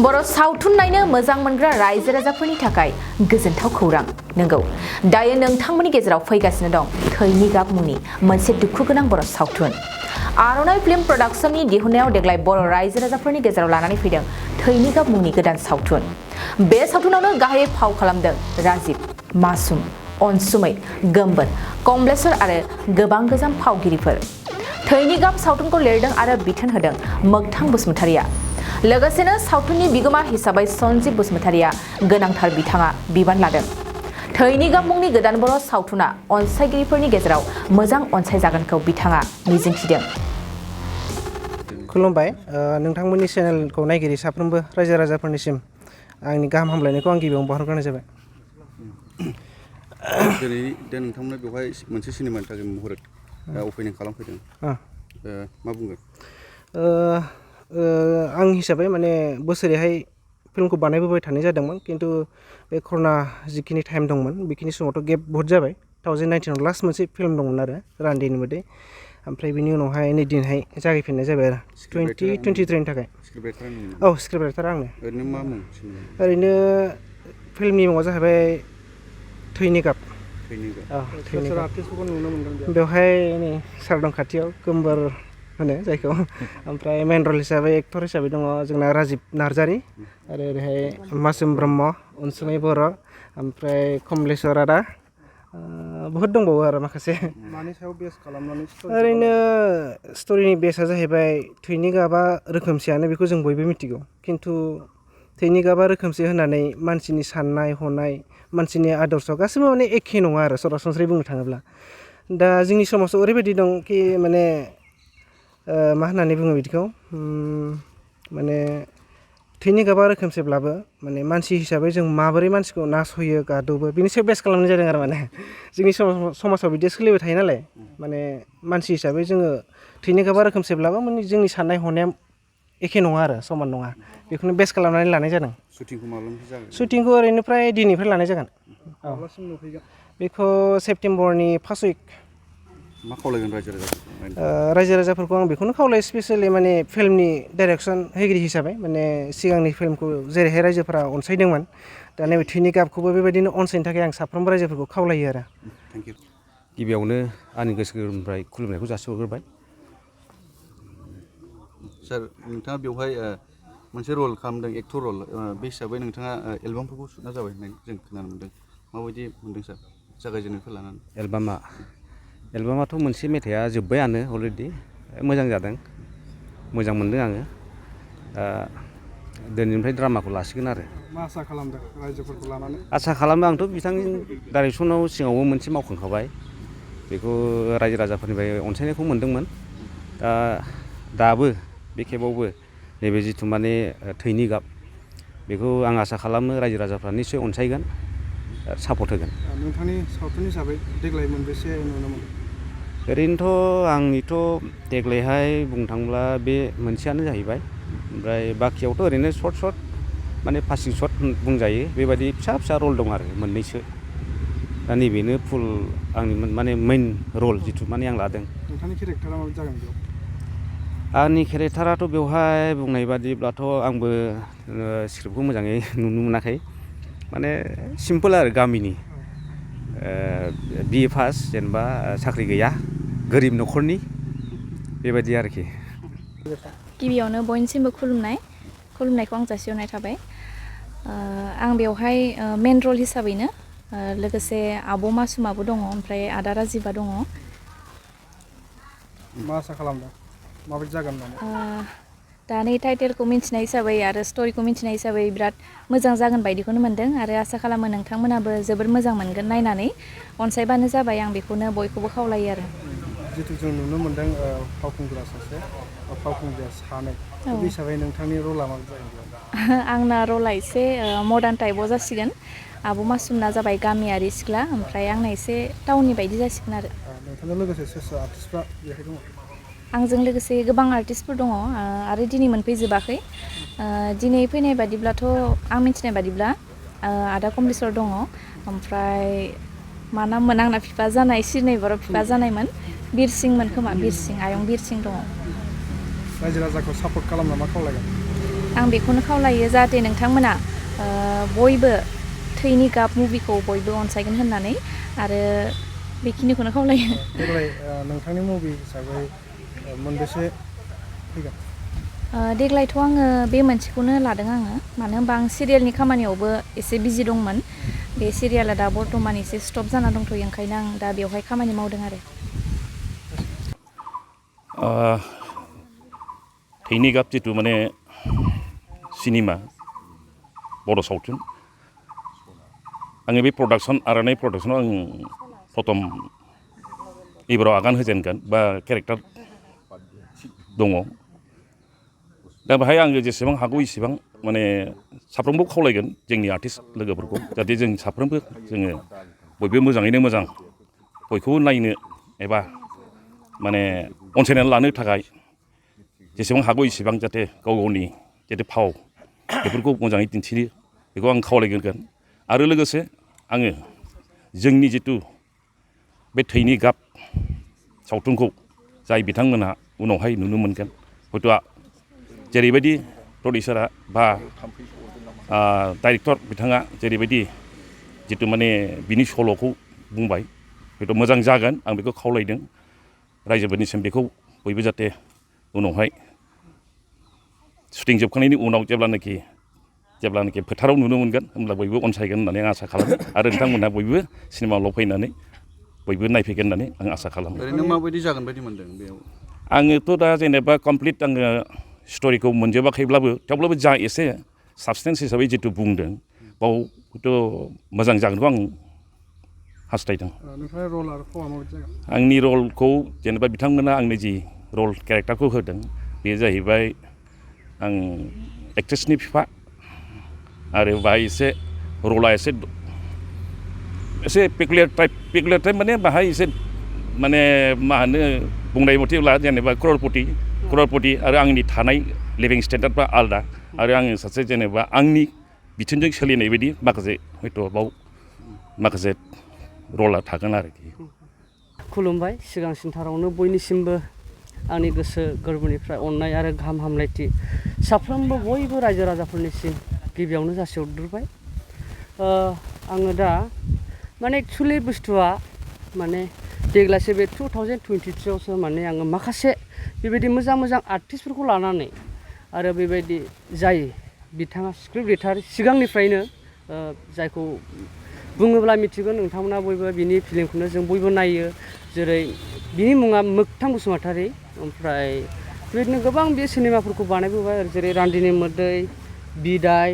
बर' सावथुन नायनो मोजां मोनग्रा रायजो राजाफोरनि थाखाय गोजोनथाव खौरां नंगौ दायो नोंथांमोननि गेजेराव फैगासिनो दं थैनि गाब मुंनि मोनसे दुखु गोनां बर' सावथुन आर'नाइ फिल्म प्रडाक्शननि दिहुननायाव देग्लाय बर' रायजो राजाफोरनि गेजेराव लानानै फैदों थैनि गाब मुंनि गोदान सावथुन बे सावथुनावनो गाहायै फाव खालामदों राजिब मासुम अनसुमै गोमबोर कमलेश्वर आरो गोबां गोजाम फावगिरिफोर थैनि गाब सावथुनखौ लिरदों आरो बिथोन होदों मोगथां बसुमतारिया लोगोसेनो सावथुननि बिगोमा हिसाबै सन्जिब बसुमतारिया गोनांथार बिथाङा बिबान लादों थैनि गाब मुंनि गोदान बर' सावथुना अनसायगिरिफोरनि गेजेराव मोजां अनसायजागोनखौ बिथाङा मिजिंथिदों खुलुमबाय नोंथांमोननि चेनेलखौ नायगिरि साफ्रोमबो रायजो राजाफोरनिसिम आंनि गाहाम हामलायनायखौ आं गिबियावनो बावहरग्रोनाय जाबाय दिनै नोंथांमोना बेवहाय मोनसे सिनेमानि थाखाय महरै अपेनिं खालामफैदों मा बुंगोन आं हिसाबै माने बोसोरैहाय फिल्मखौ बानायबोबाय थानाय जादोंमोन खिन्थु बे कर'ना जिखिनि टाइम दंमोन बेखिनि समावथ' गेप बहुत जाबाय 2019 लास्ट मोनसे फिल्म दंमोन आरो रान्दिनि मोदै ओमफ्राय बिनि उनावहाय नै दिनहाय जागायफिननाय जाबाय आरो 2023नि थाखाय औ स्क्रिप्ट राइटार आंनो ओरैनो मा मुं ओरैनो फिल्मनि मुङा जाहैबाय थैनि गाब बेवहाय नै सार दं खाथियाव गोमबोर होनो जायखौ ओमफ्राय मेन रल हिसाबै एक्टर हिसाबै दङ जोंना राजिब नार्जारि आरो ओरैहाय मासुम ब्रह्म अनसुमै बर' ओमफ्राय कमलेश्वर आदा बहुत दंबावो आरो माखासे मानि सायाव बेस खालामनानै ओरैनो स्ट'रिनि बेसआ जाहैबाय थैनि गाबा रोखोमसेयानो बेखौ जों बयबो मिथिगौ खिन्थु थैनि गाबा रोखोमसे होननानै मानसिनि साननाय हनाय मानसिनि आदर्श गासैबो माने एखे नङा आरो सरासनस्रायै बुंनो थाङोब्ला दा जोंनि समाजाव ओरैबायदि दं कि माने मा होननानै बुङो बिदिखौ माने थैनि गाबा रोखोमसेब्लाबो माने मानसि हिसाबै जों माबोरै मानसिखौ नासयो गादबो बिनि सायाव बेस खालामनाय जादों आरो माने जोंनि समाजाव बिदि सोलिबाय थायो नालाय माने मानसि हिसाबै जोङो थैनि गाबा रोखोमसेब्लाबो माने जोंनि साननाय हनाया एखे नङा आरो समान नङा बेखौनो बेस खालामनानै लानाय जादों शुटिंखौ माब्लानिफ्राय जागोन शुटिंखौ ओरैनो फ्राय दिनैनिफ्राय लानाय जागोन माब्लासिम नुफैगोन बेखौ सेप्तेम्बरनि फार्स्ट उइक मा खावलायगोन रायजो राजाफोरखौ आं बेखौनो खावलायो स्पेसियेलि माने फिल्मनि डाइरेक्सन होगिरि हिसाबै माने सिगांनि फिल्मखौ जेरैहाय रायजोफोरा अनसायदोंमोन दा नैबे थैनि गाबखौबो बेबायदिनो अनसायनो थाखाय आं साफ्रोमबो रायजोफोरखौ खावलायो आरो थेंक इउ गिबियावनो आंनि गोसो गोरबोनिफ्राय खुलुमनायखौ जासिहरग्रोबाय सार नोंथाङा बेवहाय मोनसे रल खालामदों एक्टर रल बे हिसाबै नोंथाङा एलबामफोरखौ सुटना जाबाय होननानै जों खोनानो मोन्दों माबायदि मोन्दों सार जागायजेननायनिफ्राय लानानै एलबामाथ' मोनसे मेथाइआ जोब्बायानो अलरेडि मोजां जादों मोजां मोनदों आङो दिनैनिफ्राय ड्रामाखौ लासिगोन आरो मा आसा खालामदों रायजोफोरखौ लानानै आसा खालामो आंथ' बिथांनि डाइरेक्सनाव सिगाङावबो मोनसे मावखांखाबाय बेखौ रायजो राजाफोरनिफ्राय अनसायनायखौ मोन्दोंमोन दाबो बे खेबावबो नैबे जिथु माने थैनि गाब बेखौ आं आसा खालामो रायजो राजाफ्रा निस्सय अनसायगोन सापर्ट होगोन नोंथांनि सावथुन हिसाबै देग्लाय मोनबेसे नुनो मोनो ओरैनोथ' आंनिथ' देग्लायहाय बुंनो थाङोब्ला बे मोनसेयानो जाहैबाय ओमफ्राय बाखियावथ' ओरैनो सर्ट माने पासिं सर्ट बुंजायो बेबायदि फिसा फिसा रल दं आरो मोननैसो दा नैबेनो फुल आंनि माने मेइन रल जिथु माने आं लादों नोंथांनि केरेक्टारा माबायदि जागोन बेयाव आंनि केरेक्टाराथ' बेवहाय बुंनाय बादिब्लाथ' आंबो स्क्रिप्टखौ मोजाङै नुनो मोनाखै माने सिम्पोल आरो गामिनि बिए पास जेनेबा साख्रि गैया गोरिब न'खरनि बेबायदि आरोखि गिबियावनो बयनिसिमबो खुलुमनायखौ आं जासिहरनाय थाबाय आं बेवहाय मेन रल हिसाबैनो लोगोसे आब' मासुमाबो दङ ओमफ्राय आदा राजिबा दङ मा आसा खालामदों माबायदि जागोन होननानै दा नै टाइटेलखौ मिन्थिनाय हिसाबै आरो स्ट'रिखौ मिन्थिनाय हिसाबै बिराद मोजां जागोन बायदिखौनो मोन्दों आरो आसा खालामो नोंथांमोनाबो जोबोर मोजां मोनगोन नायनानै अनसायबानो जाबाय आं बेखौनो बयखौबो खावलायो आरो जितु जों नुनो मोन्दों फावखुंग्रा सासे फावखुंग्रिया सानै बे हिसाबै नोंथांनि रला माबायदि जागोन आंना रला एसे मडार्न टाइपआव जासिगोन आब' मासुमना जाबाय गामियारि सिख्ला ओमफ्राय आंना एसे टाउननि बायदि जासिगोन आरो नोंथांजों लोगोसे सोर आर्टिस्टफ्रा बेहाय दङ आंजों लोगोसे गोबां आर्टिस्टफोर दङ आरो दिनै मोनफैजोबाखै दिनै फैनाय बादिब्लाथ' आं मिथिनाय बादिब्ला आदा कमलेश्वर दङ ओमफ्राय मा नाममोन आंना बिफा जानाय सिरनै बर' बिफा जानायमोन बिरसिंमोन खोमा आयं बिरसिं दङ रायजो राजाखौ सापर्ट खालामना मा खावलायगोन? आं बेखौनो खावलायो जाहाथे नोंथांमोना बयबो थैनि गाब मुभिखौ बयबो अनसायगोन होननानै आरो बेखिनिखौनो खावलायो। देग्लाय नोंथांनि मुभि हिसाबै मोनबेसे फैगोन? देग्लायथ' आङो बे मोनसेखौनो लादों आङो मानो होनबा आं सिरियालनि खामानियावबो एसे बिजि दंमोन। बे सिरियाला दा बर्थमान एसे स्टप जाना दंथ'यो ओंखायनो आं दा बेवहाय खामानि मावदों आरो। थैनि गाब जिथु माने सिनेमा बर' सावथुन आङो बे प्रडाक्सन आर'नाइ प्रडाक्सनाव आं प्रथम एबाराव आगान होजेनगोन बा केरेक्टार दङ। दा बेहाय आङो जेसेबां हागौ इसेबां माने साफ्रोमबो खावलायगोन जोंनि आर्टिस्ट लोगोफोरखौ जाहाथे जों साफ्रोमबो जोङो बयबो मोजाङैनो मोजां बयखौबो नायनो एबा माने अनसायनानै लानो थाखाय जेसेबां हागौ इसेबां जाहाथे गाव गावनि जाहाथे फाव बेफोरखौ मोजाङै दिन्थियो बेखौ आं खावलायगोन। आरो लोगोसे आङो जोंनि जिथु बे थैनि गाब सावथुनखौ जाय बिथांमोनहा उनावहाय नुनो मोनगोन हयथ' जेरैबायदि प्रडिउसारा बा डाइरेक्टर बिथाङा जेरैबायदि जिथु माने बिनि सल'खौ बुंबाय हयथ' मोजां जागोन आं बेखौ खावलायदों रायजोफोरनिसिम बेखौ बयबो जाहाथे उनावहाय शुटिं जोबखांनायनि उनाव जेब्लानाखि फोथाराव नुनो मोनगोन होमब्ला बयबो अनसायगोन होननानै आं आसा खालामो आरो नोंथांमोनहा बयबो सिनेमा हलाव फैनानै बयबो नायफैगोन होननानै आं आसा खालामो। ओरैनो माबायदि जागोन बायदि मोनदों बेयाव? आङोथ' दा जेनेबा कमप्लिट आङो स्ट'रिखौ मोनजोबाखैब्लाबो थेवब्लाबो जा एसे साबसटेन्स हिसाबै जिथु बुंदों बाव हयथ' मोजां जागोनखौ आं हास्थायदों। नोंथांनि रल आरो फावआ माबायदि जागोन? आंनि रलखौ जेनेबा बिथांमोना आंनो जि रल केरेक्टारखौ होदों बेयो जाहैबाय आं एक्ट्रेसनि बिफा आरो बाहाय एसे रला एसे पेकुलियार टाइप माने बाहाय एसे माने मा होनो बुंनाय मथेब्ला जेनेबा क्ररपति आरो आंनि थानाय लिभिं स्टेन्डार्डफ्रा आलादा आरो आङो सासे जेनेबा आंनि बिथोनजों सोलिनाय बायदि माखासे हयथ' बाव माखासे रला थागोन आरोखि। खुलुमबाय सिगांसिनथारावनो बयनिसिमबो आंनि गोसो गोरबोनिफ्राय अननाय आरो गाहाम हामलायथि साफ्रोमबो बयबो रायजो राजाफोरनिसिम गिबियावनो जासिहरग्रोबाय। आङो दा माने एक्सुवेलि बुस्थुआ माने देग्लायसो बे 2023आवसो माने आङो माखासे बेबायदि मोजां मोजां आर्टिस्टफोरखौ लानानै आरो बेबायदि जाय बिथाङा स्क्रिप्ट लिरथार सिगांनिफ्रायनो जायखौ बुङोब्ला मिथिगोन नोंथांमोना बयबो बिनि फिल्मखौनो जों बयबो नायो जेरै बिनि मुङा मोगथां बसुमतारी ओमफ्राय बेबायदिनो गोबां बे सिनेमाफोरखौ बानायबोबाय जेरै रान्दिनि मोदै बिदाय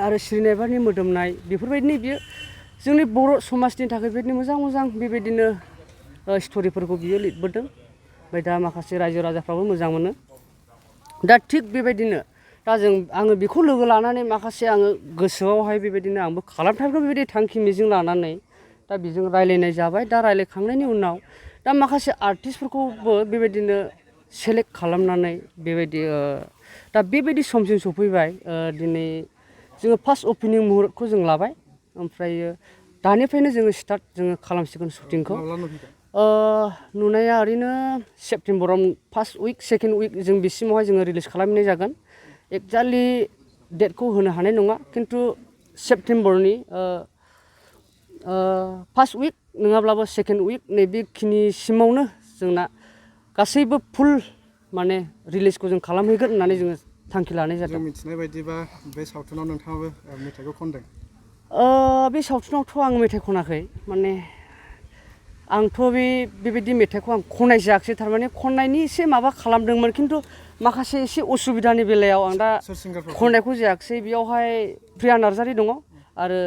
आरो श्रीनेबारनि मोदोमनाय बेफोरबायदिनो बियो जोंनि बर' समाजनि थाखाय बेबायदिनो मोजां मोजां बेबायदिनो स्ट'रिफोरखौ बियो लिरबोदों। ओमफ्राय दा माखासे रायजो राजाफ्राबो मोजां मोनो। दा थिग बेबायदिनो दा आङो बेखौ लोगो लानानै माखासे आङो गोसोआवहाय बेबायदिनो आंबो खालामथारगोन बेबायदि थांखि मिजिं लानानै दा बेजों रायलायनाय जाबाय। दा रायलायखांनायनि उनाव दा माखासे आर्टिस्टफोरखौबो बेबायदिनो सेलेक्ट खालामनानै बेबायदि दा बेबायदि समसिम सफैबाय। दिनै जोङो फार्स्ट अपेनिं मुहुर्तखौ जों लाबाय ओमफ्रायो दानिफ्रायनो जोङो खालामसिगोन शुटिंखौ। नुनाया ओरैनो सेप्तेम्बराव फार्स्ट उइक सेकेन्ड उइक जों बिसिमावहाय जोङो रिलिज खालामनाय जागोन। एक्जेक्टलि डेटखौ होनो हानाय नङा खिन्थु सेप्तेम्बरनि फार्स्ट उइक नङाब्लाबो सेकेन्ड उइक नैबेखिनिसिमावनो जोंना गासैबो फुल माने रिलिजखौ जों खालामहैगोन होननानै जोङो थांखि लानाय जादों। जों मिथिनाय बायदिबा बे सावथुनाव नोंथाङाबो मेथाइखौ खनदों। बे सावथुनावथ' आं मेथाइ खनाखै माने आंथ' बेबायदि मेथाइखौ आं खननाय जायाखिसै थारमाने खननायनि एसे माबा खालामदोंमोन खिन्थु माखासे एसे उसुबिदानि बेलायाव आं दा खननायखौ जायाखिसै। बेयावहाय प्रिया नार्जारि दङ आरो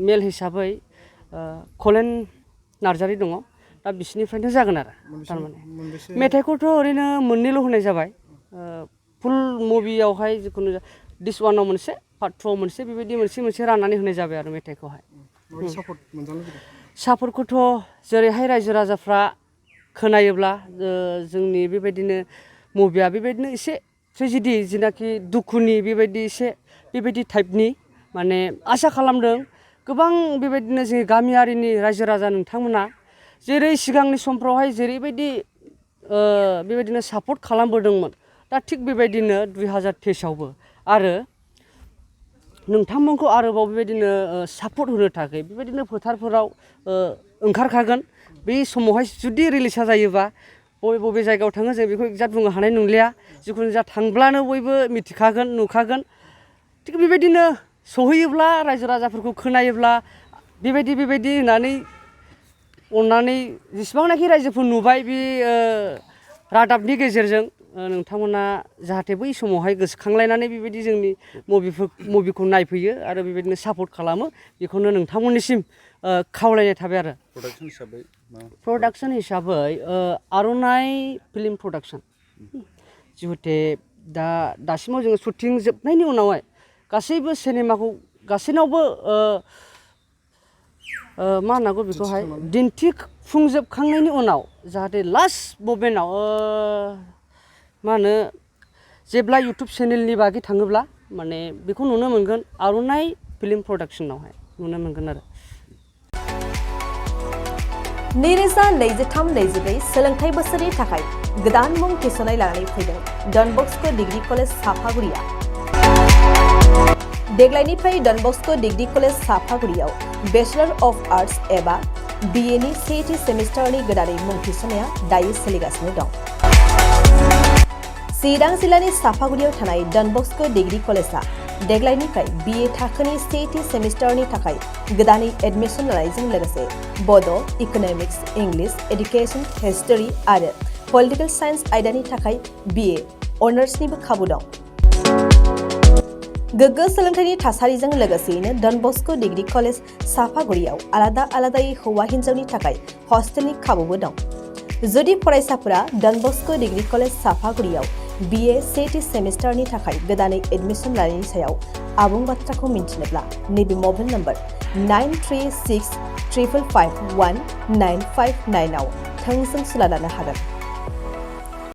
मेल हिसाबै कलेन नार्जारि दङ। दा बिसिनिफ्रायनो जागोन आरो थारमाने मेथाइखौथ' ओरैनो मोननैल' होनाय जाबाय। फुल मुभियावहाय जिखुनु दिस वानाव मोनसे पार्ट 2आव मोनसे बेबायदि मोनसे राननानै होनाय जाबाय आरो मेथाइखौहाय। सापर्टखौथ' जेरैहाय रायजो राजाफ्रा खोनायोब्ला जोंनि बेबायदिनो मुभिया बेबायदिनो एसे ट्रेजेडि जेनाखि दुखुनि बेबायदि एसे बेबायदि टाइपनि माने आसा खालामदों गोबां बेबायदिनो जोंनि गामियारिनि रायजो राजा नोंथांमोना जेरै सिगांनि समफ्रावहाय जेरैबायदि बेबायदिनो सापर्ट खालामबोदोंमोन दा थिग बेबायदिनो 2023आवबो आरो नोंथांमोनखौ आरोबाव बेबायदिनो सापर्ट होनो थाखाय बेबायदिनो फोथारफोराव ओंखारखागोन बे समावहाय जुदि रिलिजा जायोबा बबे जायगायाव थाङो जों बेखौ एक्जाक्ट बुंनो हानाय नंलिया जिखुनु जा थांब्लानो बयबो मिथिखागोन नुखागोन थिग बेबायदिनो सहैयोब्ला रायजो राजाफोरखौ खोनायोब्ला बेबायदि होननानै अननानै जेसेबांनाखि रायजोफोर नुबाय बे रादाबनि गेजेरजों नोंथांमोना जाहाथे बै समावहाय गोसोखांलायनानै बेबायदि जोंनि मुभिखौ नायफैयो आरो बेबायदिनो सापर्ट खालामो बेखौनो नोंथांमोननिसिम खावलायनाय थाबाय आरो प्रडाक्सन हिसाबै आर'नाइ फिल्म प्रडाक्सन जिहेते दासिमाव जोङो शुटिं जोबनायनि उनावहाय गासैबो सिनेमाखौ गासैनावबो मा होननांगौ बेखौहाय दिन्थिफुंजोबखांनायनि उनाव जाहाथे लास्ट ममेन्टआव मा होनो जेब्ला इउटुब चेनेलनि बागै थाङोब्ला माने बेखौ नुनो मोनगोन आर'नाइ फिल्म प्रडाक्सनावहाय नुनो मोनगोन आरो 2023-24 सोलोंथाइ बोसोरनि थाखाय गोदान मुं थिसननाय लानानै फैदों डन बस्क' डिग्री कलेज साफागुरिया देग्लायनिफ्राय डन बस्क' डिग्री कलेज साफागुरियाव बेचलर अफ आर्ट्स एबा BA नि सेथि सेमिस्टारनि गोदानै मुं थिसननाया दायो सोलिगासिनो दं चिरां जिल्लानि साफागुरियाव थानाय डन बस्क' डिग्री कलेजआ देग्लायनिफ्राय BA थाखोनि सेथि सेमिस्टारनि थाखाय गोदानै एडमिसन लानायजों लोगोसे बड', इक'नमिक्स, इंलिश, एडुकेशन, हिस्टरी आरो पलिटिकल साइन्स आयदानि थाखाय BA अनार्सनिबो खाबु दं गोग्गो सोलोंथाइनि थासारिजों लोगोसेयैनो डन बस्क' डिग्री कलेज साफागुरियाव आलादायै हौवा हिन्जावनि थाखाय हस्टेलनि खाबुबो दं जुदि फरायसाफोरा डन बस्क' डिग्री कलेज साफागुरियाव BA सेथि सेमिस्टारनि थाखाय गोदानै एडमिसन लानायनि सायाव आबुं बाथ्राखौ मिन्थिनोब्ला नैबे मबाइल नम्बर 9365519559 आव थोंजों सुला लानो हागोन